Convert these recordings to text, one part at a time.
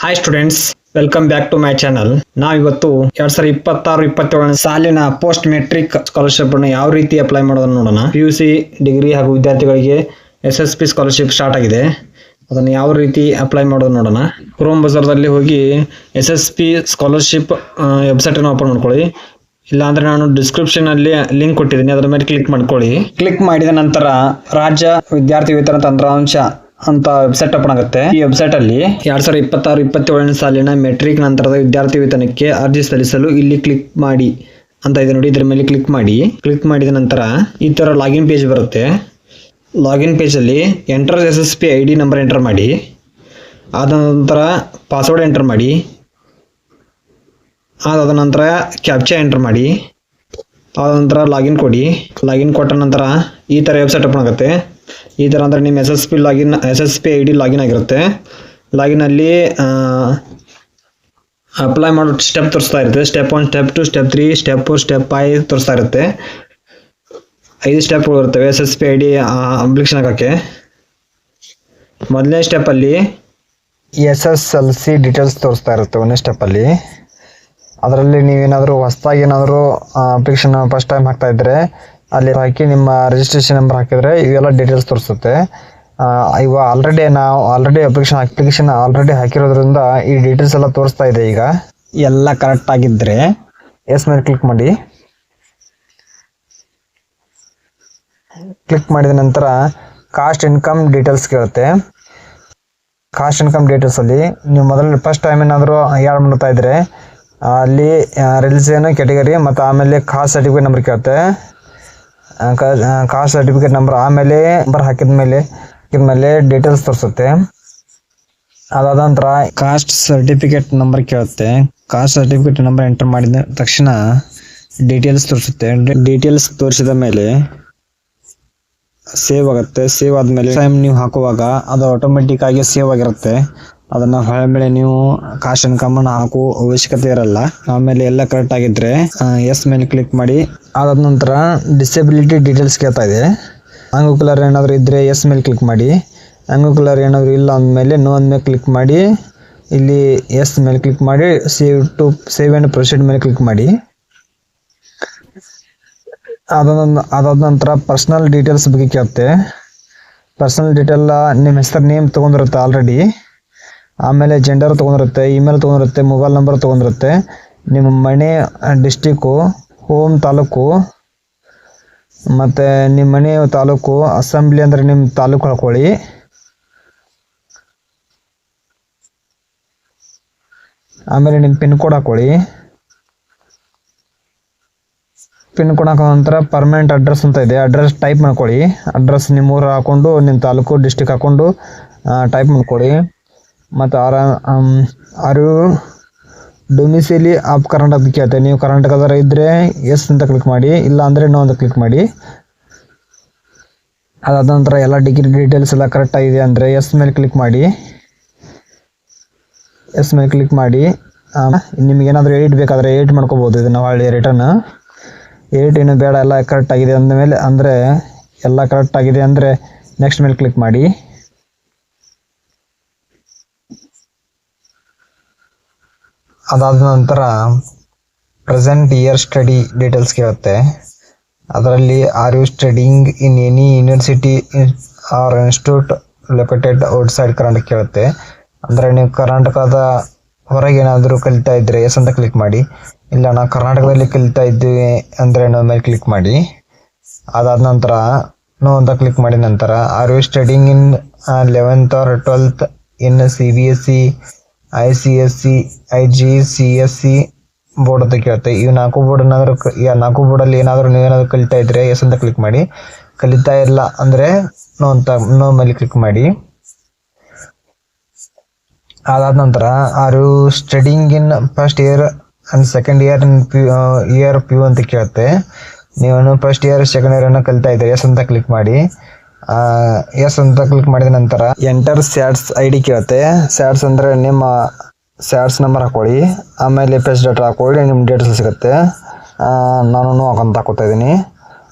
Hi students, welcome back to my channel. ನಾವಿವತ್ತು 2026-27 ಸಾಲಿನ post matric scholarship ಅನ್ನು ಯಾವ ರೀತಿ ಅಪ್ಲೈ ಮಾಡೋದನ್ನು ನೋಡೋಣ. PUC ಡಿಗ್ರಿ ಹಾಗೂ ವಿದ್ಯಾರ್ಥಿಗಳಿಗೆ SSP ಸ್ಕಾಲರ್ಶಿಪ್ ಸ್ಟಾರ್ಟ್ ಆಗಿದೆ. ಅದನ್ನು ಯಾವ ರೀತಿ ಅಪ್ಲೈ ಮಾಡೋದು ನೋಡೋಣ. ಕ್ರೋಮ್ ಬ್ರೌಸರ್ದಲ್ಲಿ ಹೋಗಿ SSP ಸ್ಕಾಲರ್ಶಿಪ್ ವೆಬ್ಸೈಟ್ ಅನ್ನು ಓಪನ್ ಮಾಡ್ಕೊಳ್ಳಿ. ಇಲ್ಲಾಂದ್ರೆ ನಾನು ಡಿಸ್ಕ್ರಿಪ್ಷನ್ ಅಲ್ಲಿ ಲಿಂಕ್ ಕೊಟ್ಟಿದ್ದೀನಿ, ಅದರ ಮೇಲೆ ಕ್ಲಿಕ್ ಮಾಡ್ಕೊಳ್ಳಿ. ಕ್ಲಿಕ್ ಮಾಡಿದ ನಂತರ ರಾಜ್ಯ ವಿದ್ಯಾರ್ಥಿ ವೇತನ ತಂತ್ರಾಂಶ ಅಂತ ವೆಬ್ಸೈಟ್ ಓಪನ್ ಆಗುತ್ತೆ. ಈ ವೆಬ್ಸೈಟ್ ಅಲ್ಲಿ 2026-27 ಸಾಲಿನ ಮೆಟ್ರಿಕ್ ನಂತರದ ವಿದ್ಯಾರ್ಥಿ ವೇತನಕ್ಕೆ ಅರ್ಜಿ ಸಲ್ಲಿಸಲು ಇಲ್ಲಿ ಕ್ಲಿಕ್ ಮಾಡಿ ಅಂತ ಇದೆ ನೋಡಿ. ಇದರ ಮೇಲೆ ಕ್ಲಿಕ್ ಮಾಡಿ. ಕ್ಲಿಕ್ ಮಾಡಿದ ನಂತರ ಈ ತರ ಲಾಗಿನ್ ಪೇಜ್ ಬರುತ್ತೆ. ಲಾಗಿನ್ ಪೇಜ್ ಅಲ್ಲಿ enter SSP ID number enter ಮಾಡಿ. ಆದ ನಂತರ ಪಾಸ್ವರ್ಡ್ ಎಂಟರ್ ಮಾಡಿ. ಅದಾದ ನಂತರ ಕ್ಯಾಪ್ಚಾ ಎಂಟರ್ ಮಾಡಿ. ಆದ ನಂತರ ಲಾಗಿನ್ ಕೊಡಿ. ಲಾಗಿನ್ ಕೊಟ್ಟ ನಂತರ ಈ ತರ ವೆಬ್ಸೈಟ್ ಓಪನ್ ಆಗುತ್ತೆ. ಈ ತರ ಅಂದ್ರೆ ನಿಮ್ಮ SSP ID ಲಾಗಿನ್ ಆಗಿರುತ್ತೆ. ಲಾಗಿನ್ ಅಲ್ಲಿ ಅಪ್ಲೈ ಮಾಡೋ ಸ್ಟೆಪ್ ತೋರಿಸ್ತಾ ಇರುತ್ತೆ. Step 1, step 2, step 3, step 4, step 5 ತೋರಿಸ್ತಾ ಇರುತ್ತೆ. 5 ಸ್ಟೆಪ್ಗಳು ಇರ್ತವೆ SSP ID ಅಪ್ಲಿಕೇಶನ್ ಹಾಕಕ್ಕೆ. ಮೊದಲನೇ ಸ್ಟೆಪ್ ಅಲ್ಲಿ SSLC ಡೀಟೇಲ್ಸ್ ತೋರಿಸ್ತಾ ಇರುತ್ತೆ. ಒಂದನೇ ಸ್ಟೆಪ್ ಅಲ್ಲಿ ಅದರಲ್ಲಿ ನೀವೇನಾದರೂ ಹೊಸದಾಗಿ ಏನಾದರೂ ಅಪ್ಲಿಕೇಶನ್ ಫಸ್ಟ್ ಟೈಮ್ ಹಾಕ್ತಾ ಇದ್ರೆ ಅಲ್ಲಿ ಹಾಕಿ ನಿಮ್ಮ ರಿಜಿಸ್ಟ್ರೇಷನ್ ನಂಬರ್ ಹಾಕಿದ್ರೆ ಇವೆಲ್ಲ ಡೀಟೇಲ್ಸ್ ತೋರಿಸುತ್ತೆ. ಇವಾಗ ಆಲ್ರೆಡಿ ಅಪ್ಲಿಕೇಶನ್ ಆಲ್ರೆಡಿ ಹಾಕಿರೋದ್ರಿಂದ ಈ ಡೀಟೇಲ್ಸ್ ಎಲ್ಲ ತೋರಿಸ್ತಾ ಇದೆ. ಈಗ ಎಲ್ಲ ಕರೆಕ್ಟ್ ಆಗಿದ್ರೆ ಎಸ್ ಮೇಲೆ ಕ್ಲಿಕ್ ಮಾಡಿ. ಕ್ಲಿಕ್ ಮಾಡಿದ ನಂತರ ಕಾಸ್ಟ್ ಇನ್ಕಮ್ ಡೀಟೇಲ್ಸ್ ಕೇಳುತ್ತೆ. ಕಾಸ್ಟ್ ಇನ್ಕಮ್ ಡೀಟೇಲ್ಸ್ ಅಲ್ಲಿ ನೀವು ಮೊದಲು ಫಸ್ಟ್ ಟೈಮ್ ಏನಾದರೂ ಯಾರು ಮಾಡ್ತಾ ಇದ್ರೆ ಅಲ್ಲಿ ರಿಲಿಜನ್ ಕ್ಯಾಟಗರಿ ಮತ್ತು ಆಮೇಲೆ ಕಾಸ್ಟ್ ಸರ್ಟಿಫಿಕೇಟ್ ನಂಬರ್ ಕೇಳುತ್ತೆ. ಕಾಸ್ಟ್ ಸರ್ಟಿಫಿಕೇಟ್ ನಂಬರ್ ಆಮೇಲೆ ನಂಬರ್ ಹಾಕಿದ ಮೇಲೆ ಡೀಟೇಲ್ಸ್ ತೋರಿಸುತ್ತೆ. ಅದಾದ ನಂತರ ಕಾಸ್ಟ್ ಸರ್ಟಿಫಿಕೇಟ್ ನಂಬರ್ ಕೇಳುತ್ತೆ. ಕಾಸ್ಟ್ ಸರ್ಟಿಫಿಕೇಟ್ ನಂಬರ್ ಎಂಟರ್ ಮಾಡಿದ ತಕ್ಷಣ ಡೀಟೇಲ್ಸ್ ತೋರಿಸುತ್ತೆ. ಡೀಟೇಲ್ಸ್ ತೋರಿಸಿದ ಮೇಲೆ ಸೇವ್ ಆಗುತ್ತೆ. ಸೇವ್ ಆದ್ಮೇಲೆ ಟೈಮ್ ನೀವು ಹಾಕುವಾಗ ಅದು ಆಟೋಮೆಟಿಕ್ ಆಗಿ ಸೇವ್ ಆಗಿರುತ್ತೆ. ಅದನ್ನ ಹೊಳೆ ನೀವು ಕಾಸ್ಟ್ ಇನ್ಕಮ್ ಅನ್ನು ಹಾಕುವ ಅವಶ್ಯಕತೆ ಇರಲ್ಲ. ಆಮೇಲೆ ಎಲ್ಲ ಕರೆಕ್ಟ್ ಆಗಿದ್ರೆ ಎಸ್ ಮೇಲೆ ಕ್ಲಿಕ್ ಮಾಡಿ. ಅದಾದ ನಂತರ ಡಿಸೆಬಿಲಿಟಿ ಡೀಟೇಲ್ಸ್ ಕೇಳ್ತಾ ಇದೆ. ಅಂಗವಿಕಲರ್ ಏನಾದರೂ ಇದ್ರೆ ಎಸ್ ಮೇಲೆ ಕ್ಲಿಕ್ ಮಾಡಿ. ಅಂಗವಿಕಲರ್ ಏನಾದರೂ ಇಲ್ಲ ಅಂದಮೇಲೆ ನೋ ಅಂದ್ಮೇಲೆ ಕ್ಲಿಕ್ ಮಾಡಿ. ಇಲ್ಲಿ ಎಸ್ ಮೇಲೆ ಕ್ಲಿಕ್ ಮಾಡಿ ಸೇವ್ ಅಂಡ್ ಪ್ರೊಸೀಡ್ ಮೇಲೆ ಕ್ಲಿಕ್ ಮಾಡಿ. ಅದಾದ ನಂತರ ಪರ್ಸನಲ್ ಡೀಟೇಲ್ಸ್ ಬಗ್ಗೆ ಕೇಳುತ್ತೆ. ಪರ್ಸನಲ್ ಡೀಟೇಲ್ ನಿಮ್ಮ ಹೆಸರು ನೇಮ್ ತೊಗೊಂಡಿರುತ್ತೆ ಆಲ್ರೆಡಿ. ಆಮೇಲೆ ಜೆಂಡರ್ ತೊಗೊಂಡಿರುತ್ತೆ, ಇಮೇಲ್ ತೊಗೊಂಡಿರುತ್ತೆ, ಮೊಬೈಲ್ ನಂಬರ್ ತೊಗೊಂಡಿರುತ್ತೆ, ನಿಮ್ಮ ಮನೆ ಡಿಸ್ಟಿಕ್ಕು, ಹೋಮ್ ತಾಲೂಕು, ಮತ್ತು ನಿಮ್ಮ ಮನೆ ತಾಲೂಕು, ಅಸೆಂಬ್ಲಿ ಅಂದರೆ ನಿಮ್ಮ ತಾಲೂಕು ಹಾಕೊಳ್ಳಿ. ಆಮೇಲೆ ನಿಮ್ಮ ಪಿನ್ ಕೋಡ್ ಹಾಕೊಳ್ಳಿ. ಪಿನ್ ಕೋಡ್ ಹಾಕೋ ನಂತರ ಪರ್ಮನೆಂಟ್ ಅಡ್ರೆಸ್ ಅಂತ ಇದೆ, ಅಡ್ರೆಸ್ ಟೈಪ್ ಮಾಡ್ಕೊಳ್ಳಿ. ಅಡ್ರೆಸ್ ನಿಮ್ಮ ಊರು ಹಾಕ್ಕೊಂಡು ನಿಮ್ಮ ತಾಲೂಕು ಡಿಸ್ಟಿಕ್ ಹಾಕ್ಕೊಂಡು ಟೈಪ್ ಮಾಡ್ಕೊಳ್ಳಿ. ಮತ್ತು ಆರು ಡೊಮಿಸಿಲಿ ಆಫ್ ಕರ್ನಾಟಕ ಕೇಳುತ್ತೆ. ನೀವು ಕರ್ನಾಟಕದವರ ಇದ್ದರೆ ಎಸ್ ಅಂತ ಕ್ಲಿಕ್ ಮಾಡಿ, ಇಲ್ಲ ಅಂದರೆ ನೋ ಅಂತ ಕ್ಲಿಕ್ ಮಾಡಿ. ಅದಾದ ನಂತರ ಎಲ್ಲ ಡಿಗ್ರಿ ಡೀಟೇಲ್ಸ್ ಎಲ್ಲ ಕರೆಕ್ಟ್ ಆಗಿದೆ ಅಂದರೆ ಎಸ್ ಮೇಲೆ ಕ್ಲಿಕ್ ಮಾಡಿ. ಎಸ್ ಮೇಲೆ ಕ್ಲಿಕ್ ಮಾಡಿ. ನಿಮಗೇನಾದರೂ ಎಡಿಟ್ ಬೇಕಾದರೆ ಎಡಿಟ್ ಮಾಡ್ಕೋಬೋದು. ಇದನ್ನು ಹೊಳ್ಳಿ ರಿಟರ್ನ್ ಎಡಿಟ್ ಏನು ಬೇಡ, ಎಲ್ಲ ಕರೆಕ್ಟ್ ಆಗಿದೆ ಅಂದಮೇಲೆ ಅಂದರೆ ಎಲ್ಲ ಕರೆಕ್ಟ್ ಆಗಿದೆ ಅಂದರೆ ನೆಕ್ಸ್ಟ್ ಮೇಲೆ ಕ್ಲಿಕ್ ಮಾಡಿ. ಅದಾದ ನಂತರ ಪ್ರೆಸೆಂಟ್ ಇಯರ್ ಸ್ಟಡಿ ಡೀಟೇಲ್ಸ್ ಕೇಳುತ್ತೆ. ಅದರಲ್ಲಿ are you studying in any university or institute located outside Karnataka ಕೇಳುತ್ತೆ. ಅಂದರೆ ನೀವು ಕರ್ನಾಟಕದ ಹೊರಗೆ ಏನಾದರೂ ಕಲಿತಾ ಇದ್ದರೆ ಎಸ್ ಅಂತ ಕ್ಲಿಕ್ ಮಾಡಿ. ಇಲ್ಲ ನಾವು ಕರ್ನಾಟಕದಲ್ಲಿ ಕಲಿತಾ ಇದ್ದೀವಿ ಅಂದರೆ ನೋ ಮೇಲೆ ಕ್ಲಿಕ್ ಮಾಡಿ. ಅದಾದ ನಂತರ ನೋ ಅಂತ ಕ್ಲಿಕ್ ಮಾಡಿದ ನಂತರ are you studying in 11th or 12th in CBSE, ICSE, IGCSE board ಅಂತ ಕೇಳುತ್ತೆ. ಇವು 4 ಬೋರ್ಡ್ ಏನಾದರೂ 4 ಬೋರ್ಡಲ್ಲಿ ಏನಾದರೂ ನೀವೇನಾದರೂ ಕಲಿತಾ ಇದ್ರೆ ಎಸ್ ಅಂತ ಕ್ಲಿಕ್ ಮಾಡಿ. ಕಲಿತಾ ಇಲ್ಲ ಅಂದರೆ ನೋ ಮೇಲೆ ಕ್ಲಿಕ್ ಮಾಡಿ. ಅದಾದ ನಂತರ are you studying in first year and second year in year PU ಅಂತ ಕೇಳುತ್ತೆ. ನೀವು ಫಸ್ಟ್ ಇಯರ್ ಸೆಕೆಂಡ್ ಇಯರ್ ಅನ್ನು ಕಲಿತಾ ಇದ್ದೀರಿ ಎಸ್ ಅಂತ ಕ್ಲಿಕ್ ಮಾಡಿ. ಎಸ್ ಅಂತ ಕ್ಲಿಕ್ ಮಾಡಿದ ನಂತರ ಎಂಟರ್ ಸ್ಯಾಟ್ಸ್ ID ಕೇಳುತ್ತೆ. ಸ್ಯಾಟ್ಸ್ ಅಂದರೆ ನಿಮ್ಮ ಸ್ಯಾಟ್ಸ್ ನಂಬರ್ ಹಾಕೊಳ್ಳಿ. ಆಮೇಲೆ ಪೇಜ್ ಡೇಟಾ ಹಾಕೊಳ್ಳಿ, ನಿಮ್ಮ ಡೇಟಸ್ ಸಿಗುತ್ತೆ. ನಾನು ನೋ ಅಂತ ಹಾಕೋತಾ ಇದ್ದೀನಿ.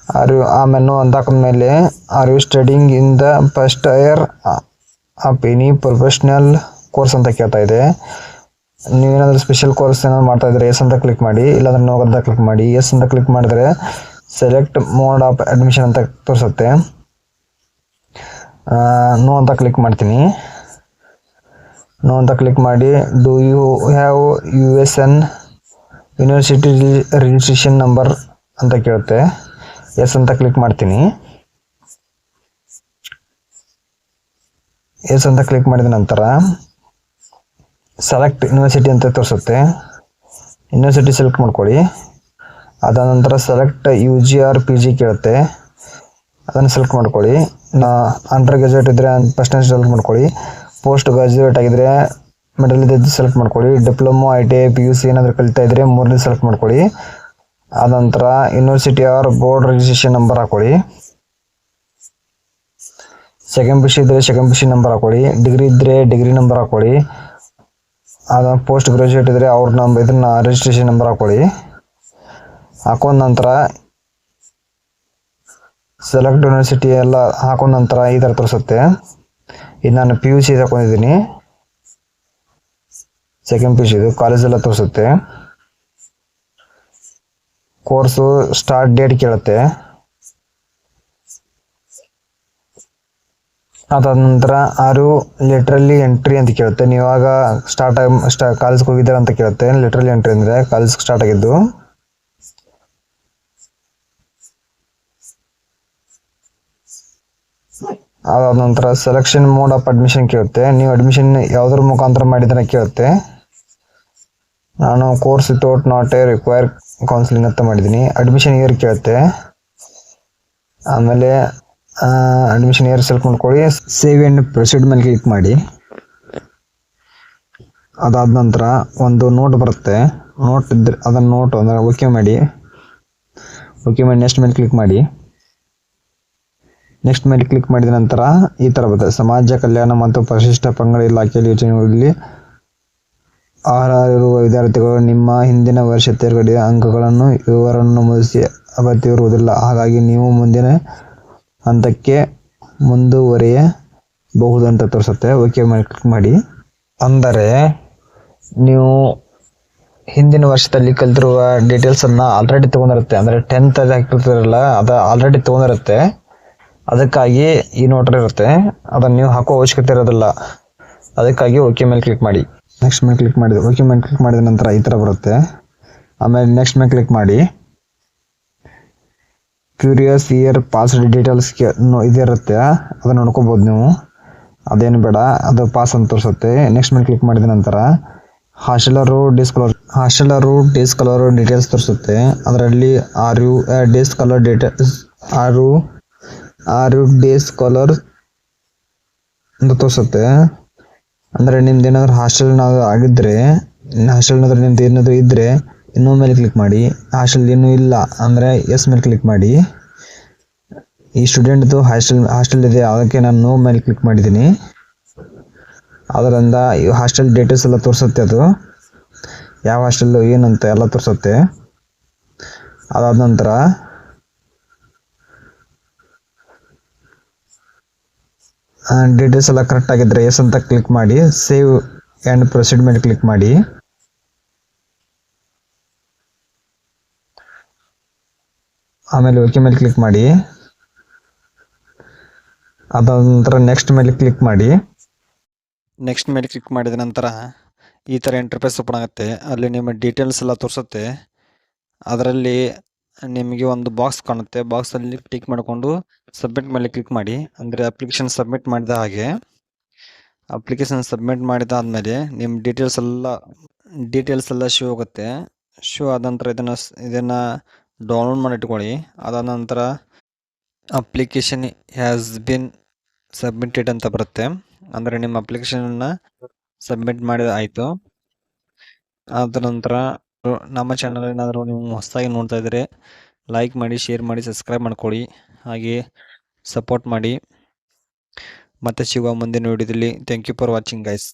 ಆಮೇಲೆ ನೋ ಅಂತ ಹಾಕಿದ್ಮೇಲೆ are you studying in the first year of any professional course ಅಂತ ಕೇಳ್ತಾ ಇದೆ. ನೀವೇನಾದರೂ ಸ್ಪೆಷಲ್ ಕೋರ್ಸ್ ಏನಾದ್ರು ಮಾಡ್ತಾ ಇದ್ರೆ ಎಸ್ ಅಂತ ಕ್ಲಿಕ್ ಮಾಡಿ, ಇಲ್ಲಾಂದ್ರೆ ನೋ ಅಂತ ಕ್ಲಿಕ್ ಮಾಡಿ. ಎಸ್ ಅಂತ ಕ್ಲಿಕ್ ಮಾಡಿದ್ರೆ ಸೆಲೆಕ್ಟ್ ಮೋಡ್ ಆಫ್ ಅಡ್ಮಿಷನ್ ಅಂತ ತೋರಿಸುತ್ತೆ. ನೋ ಅಂತ ಕ್ಲಿಕ್ ಮಾಡ್ತೀನಿ. ನೋ ಅಂತ ಕ್ಲಿಕ್ ಮಾಡಿ do you have USN university registration number ಅಂತ ಕೇಳುತ್ತೆ. ಎಸ್ ಅಂತ ಕ್ಲಿಕ್ ಮಾಡ್ತೀನಿ. ಎಸ್ ಅಂತ ಕ್ಲಿಕ್ ಮಾಡಿದ ನಂತರ ಸೆಲೆಕ್ಟ್ ಯೂನಿವರ್ಸಿಟಿ ಅಂತ ತೋರಿಸುತ್ತೆ. ಯೂನಿವರ್ಸಿಟಿ ಸೆಲೆಕ್ಟ್ ಮಾಡ್ಕೊಳ್ಳಿ. ಅದಾದ ನಂತರ ಸೆಲೆಕ್ಟ್ UG or PG ಕೇಳುತ್ತೆ, ಅದನ್ನು ಸೆಲೆಕ್ಟ್ ಮಾಡ್ಕೊಳ್ಳಿ. ಅಂಡರ್ ಗ್ರಾಜುಯೇಟ್ ಇದ್ದರೆ ಫಸ್ಟ್ನೇ ಸೆಲೆಕ್ಟ್ ಮಾಡ್ಕೊಳ್ಳಿ. ಪೋಸ್ಟ್ ಗ್ರಾಜುಯೇಟ್ ಆಗಿದ್ರೆ ಮಿಡಲ್ ಇದ್ದು ಸೆಲೆಕ್ಟ್ ಮಾಡ್ಕೊಳ್ಳಿ. ಡಿಪ್ಲೊಮೊ ITI PUC ಏನಾದರೂ ಕಲಿತಾ ಇದ್ರೆ ಮೂರನೇ ಸೆಲೆಕ್ಟ್ ಮಾಡ್ಕೊಳ್ಳಿ. ಆದ ನಂತರ university or board registration number ಹಾಕೊಳ್ಳಿ. ಸೆಕೆಂಡ್ PUC ಇದ್ದರೆ ಸೆಕೆಂಡ್ PUC ನಂಬರ್ ಹಾಕೊಳ್ಳಿ. ಡಿಗ್ರಿ ಇದ್ದರೆ ಡಿಗ್ರಿ ನಂಬರ್ ಹಾಕೊಳ್ಳಿ. ಅದ ಪೋಸ್ಟ್ ಗ್ರಾಜುಯೇಟ್ ಇದ್ದರೆ ಅವ್ರ ಇದನ್ನ ರಿಜಿಸ್ಟ್ರೇಷನ್ ನಂಬರ್ ಹಾಕೊಳ್ಳಿ. ಹಾಕೊಂಡ ನಂತರ ಸೆಲೆಕ್ಟ್ ಯೂನಿವರ್ಸಿಟಿ ಎಲ್ಲ ಹಾಕೊಂಡ ನಂತರ ಈ ಥರ ತೋರಿಸುತ್ತೆ. ಇದು ನಾನು PUC ಹಾಕೊಂಡಿದ್ದೀನಿ. ಸೆಕೆಂಡ್ PUC ಇದು ಕಾಲೇಜ್ ಎಲ್ಲ ತೋರಿಸುತ್ತೆ. ಕೋರ್ಸು ಸ್ಟಾರ್ಟ್ ಡೇಟ್ ಕೇಳುತ್ತೆ. ಅದಾದ ನಂತರ ಆರು ಲಿಟ್ರಲಿ ಎಂಟ್ರಿ ಅಂತ ಕೇಳುತ್ತೆ. ನೀವಾಗ ಕಾಲೇಜ್ಗೆ ಹೋಗಿದ್ದೀರ ಅಂತ ಕೇಳುತ್ತೆ. ಲಿಟ್ರಲಿ ಎಂಟ್ರಿ ಅಂದರೆ ಕಾಲೇಜ್ ಸ್ಟಾರ್ಟ್ ಆಗಿದ್ದು. ಅದಾದ ನಂತರ ಸೆಲೆಕ್ಷನ್ ಮೋಡ್ ಆಫ್ ಅಡ್ಮಿಷನ್ ಕೇಳುತ್ತೆ. ನೀವು ಅಡ್ಮಿಷನ್ ಯಾವುದ್ರ ಮುಖಾಂತರ ಮಾಡಿದ್ರೆ ಕೇಳುತ್ತೆ. ನಾನು course without not A require counselling ಅಂತ ಮಾಡಿದ್ದೀನಿ. ಅಡ್ಮಿಷನ್ ಇಯರ್ ಕೇಳುತ್ತೆ. ಆಮೇಲೆ ಅಡ್ಮಿಷನ್ ಇಯರ್ ಸೆಲೆಕ್ಟ್ ಮಾಡ್ಕೊಳ್ಳಿ. ಸೇವ್ ಆ್ಯಂಡ್ ಪ್ರೊಸೀಡ್ ಮೇಲೆ ಕ್ಲಿಕ್ ಮಾಡಿ. ಅದಾದ ನಂತರ ಒಂದು ನೋಟ್ ಬರುತ್ತೆ. ನೋಟ್ ಇದ್ರೆ ಅದನ್ನು ನೋಟ್ ಅಂದರೆ ಓಕೆ ಮಾಡಿ. ನೆಕ್ಸ್ಟ್ ಮೇಲೆ ಕ್ಲಿಕ್ ಮಾಡಿ. ನೆಕ್ಸ್ಟ್ ಮೇಲೆ ಕ್ಲಿಕ್ ಮಾಡಿದ ನಂತರ ಈ ಥರ ಬರುತ್ತೆ. ಸಮಾಜ ಕಲ್ಯಾಣ ಮತ್ತು ಪರಿಶಿಷ್ಟ ಪಂಗಡ ಇಲಾಖೆಯಲ್ಲಿ ಯೋಜನೆಗಳಲ್ಲಿ ಅರ್ಹರಿರುವ ವಿದ್ಯಾರ್ಥಿಗಳು ನಿಮ್ಮ ಹಿಂದಿನ ವರ್ಷ ತೇರ್ಗಡೆಯ ಅಂಕಗಳನ್ನು ವಿವರವನ್ನು ನಮೂದಿಸಿ ಅಗತ್ಯವಿರುವುದಿಲ್ಲ. ಹಾಗಾಗಿ ನೀವು ಮುಂದಿನ ಹಂತಕ್ಕೆ ಮುಂದುವರಿಯಬಹುದು ಅಂತ ತೋರಿಸುತ್ತೆ. ಓಕೆ ಮೇಲೆ ಕ್ಲಿಕ್ ಮಾಡಿ. ಅಂದರೆ ನೀವು ಹಿಂದಿನ ವರ್ಷದಲ್ಲಿ ಕಲಿತಿರುವ ಡೀಟೇಲ್ಸನ್ನು ಆಲ್ರೆಡಿ ತೊಗೊಂಡಿರುತ್ತೆ. ಅಂದರೆ 10th ಹಾಕಿರ್ತಿರಲ್ಲ, ಅದು ಆಲ್ರೆಡಿ ತೊಗೊಂಡಿರುತ್ತೆ. ಅದಕ್ಕಾಗಿ ಈ ನೋಟ್ರ್ ಇರುತ್ತೆ. ಅದನ್ನು ನೀವು ಹಾಕೋ ಅವಶ್ಯಕತೆ ಇರೋದಿಲ್ಲ. ಅದಕ್ಕಾಗಿ ಓಕೆ ಮೇಲೆ ಕ್ಲಿಕ್ ಮಾಡಿ. ನೆಕ್ಸ್ಟ್ ಮೇಲೆ ಕ್ಲಿಕ್ ಮಾಡಿದೆ. ಓಕೆ ಮೇಲೆ ಕ್ಲಿಕ್ ಮಾಡಿದ ನಂತರ ಈ ಥರ ಬರುತ್ತೆ. ಆಮೇಲೆ ನೆಕ್ಸ್ಟ್ ಮೇಲೆ ಕ್ಲಿಕ್ ಮಾಡಿ. ಕ್ಯೂರಿಯಸ್ ಇಯರ್ ಪಾಸ್ಡ್ ಡೀಟೇಲ್ಸ್ಗೆ ಇದಿರುತ್ತೆ, ಅದನ್ನು ನೋಡ್ಕೋಬೋದು ನೀವು. ಅದೇನು ಬೇಡ, ಅದು ಪಾಸ್ ಅಂತ ತೋರಿಸುತ್ತೆ. ನೆಕ್ಸ್ಟ್ ಮೇಲೆ ಕ್ಲಿಕ್ ಮಾಡಿದ ನಂತರ ಹಾಸ್ಟೆಲರು ಡೇಸ್ ಕಲರ್ ಡೀಟೇಲ್ಸ್ ತೋರಿಸುತ್ತೆ. ಅದರಲ್ಲಿ are you day scholar details are you day scholar ಅಂತ ತೋರಿಸುತ್ತೆ. ಅಂದರೆ ನಿಮ್ದು ಏನಾದರೂ ಹಾಸ್ಟೆಲ್ನಾದ್ರು ಆಗಿದ್ದರೆ, ಹಾಸ್ಟೆಲ್ನಾದ್ರು ನಿಮ್ದು ಏನಾದರೂ ಇದ್ದರೆ ಇನ್ನೂ ಮೇಲೆ ಕ್ಲಿಕ್ ಮಾಡಿ. ಹಾಸ್ಟೆಲ್ ಇನ್ನೂ ಇಲ್ಲ ಅಂದರೆ ಎಸ್ ಮೇಲೆ ಕ್ಲಿಕ್ ಮಾಡಿ. ಈ ಸ್ಟೂಡೆಂಟ್ದು ಹಾಸ್ಟೆಲ್ ಇದೆ, ಅದಕ್ಕೆ ನಾನು ನೋ ಮೇಲೆ ಕ್ಲಿಕ್ ಮಾಡಿದ್ದೀನಿ. ಅದರಿಂದ ಈ ಹಾಸ್ಟೆಲ್ ಡೀಟೇಲ್ಸ್ ಎಲ್ಲ ತೋರಿಸುತ್ತೆ. ಅದು ಯಾವ ಹಾಸ್ಟೆಲ್ಲು ಏನಂತ ಎಲ್ಲ ತೋರಿಸುತ್ತೆ. ಅದಾದ ನಂತರ ಡೀಟೇಲ್ಸ್ ಎಲ್ಲ ಕರೆಕ್ಟ್ ಆಗಿದ್ದರೆ ಎಸ್ ಅಂತ ಕ್ಲಿಕ್ ಮಾಡಿ. ಸೇವ್ ಆ್ಯಂಡ್ ಪ್ರೊಸೀಡ್ ಮೇಲೆ ಕ್ಲಿಕ್ ಮಾಡಿ. ಆಮೇಲೆ ಓಕೆ ಮೇಲೆ ಕ್ಲಿಕ್ ಮಾಡಿ. ಅದಾದ ನಂತರ ನೆಕ್ಸ್ಟ್ ಮೇಲೆ ಕ್ಲಿಕ್ ಮಾಡಿ. ನೆಕ್ಸ್ಟ್ ಮೇಲೆ ಕ್ಲಿಕ್ ಮಾಡಿದ ನಂತರ ಈ ಥರ ಇಂಟರ್ಫೇಸ್ ಓಪನ್ ಆಗುತ್ತೆ. ಅಲ್ಲಿ ನಿಮ್ಮ ಡೀಟೇಲ್ಸ್ ಎಲ್ಲ ತೋರಿಸುತ್ತೆ. ಅದರಲ್ಲಿ ನಿಮಗೆ ಒಂದು ಬಾಕ್ಸ್ ಕಾಣುತ್ತೆ. ಬಾಕ್ಸಲ್ಲಿ ಟಿಕ್ ಮಾಡಿಕೊಂಡು ಸಬ್ಮಿಟ್ ಮೇಲೆ ಕ್ಲಿಕ್ ಮಾಡಿ. ಅಂದರೆ ಅಪ್ಲಿಕೇಶನ್ ಸಬ್ಮಿಟ್ ಮಾಡಿದ ಹಾಗೆ. ಅಪ್ಲಿಕೇಶನ್ ಸಬ್ಮಿಟ್ ಮಾಡಿದಾದ್ಮೇಲೆ ನಿಮ್ಮ ಡೀಟೇಲ್ಸ್ ಎಲ್ಲ ಶೋ ಆಗುತ್ತೆ. ಶೋ ಆದ ನಂತರ ಇದನ್ನು ಡೌನ್ಲೋಡ್ ಮಾಡಿ ಇಟ್ಕೊಳ್ಳಿ. ಅದಾದ ನಂತರ ಅಪ್ಲಿಕೇಶನ್ ಹ್ಯಾಸ್ ಬಿನ್ ಸಬ್ಮಿಟೆಡ್ ಅಂತ ಬರುತ್ತೆ. ಅಂದರೆ ನಿಮ್ಮ ಅಪ್ಲಿಕೇಶನನ್ನು ಸಬ್ಮಿಟ್ ಮಾಡಿದ ಆಯಿತು. ಆದ ನಂತರ ನಮ್ಮ ಚಾನಲ್ ಏನಾದರೂ ನೀವು ಹೊಸದಾಗಿ ನೋಡ್ತಾ ಇದ್ದರೆ ಲೈಕ್ ಮಾಡಿ, ಶೇರ್ ಮಾಡಿ, ಸಬ್ಸ್ಕ್ರೈಬ್ ಮಾಡ್ಕೊಳ್ಳಿ. ಹಾಗೆ ಸಪೋರ್ಟ್ ಮಾಡಿ. ಮತ್ತೆ ಸಿಗುವ ಮುಂದಿನ ವಿಡಿಯೋದಲ್ಲಿ. Thank you for watching guys.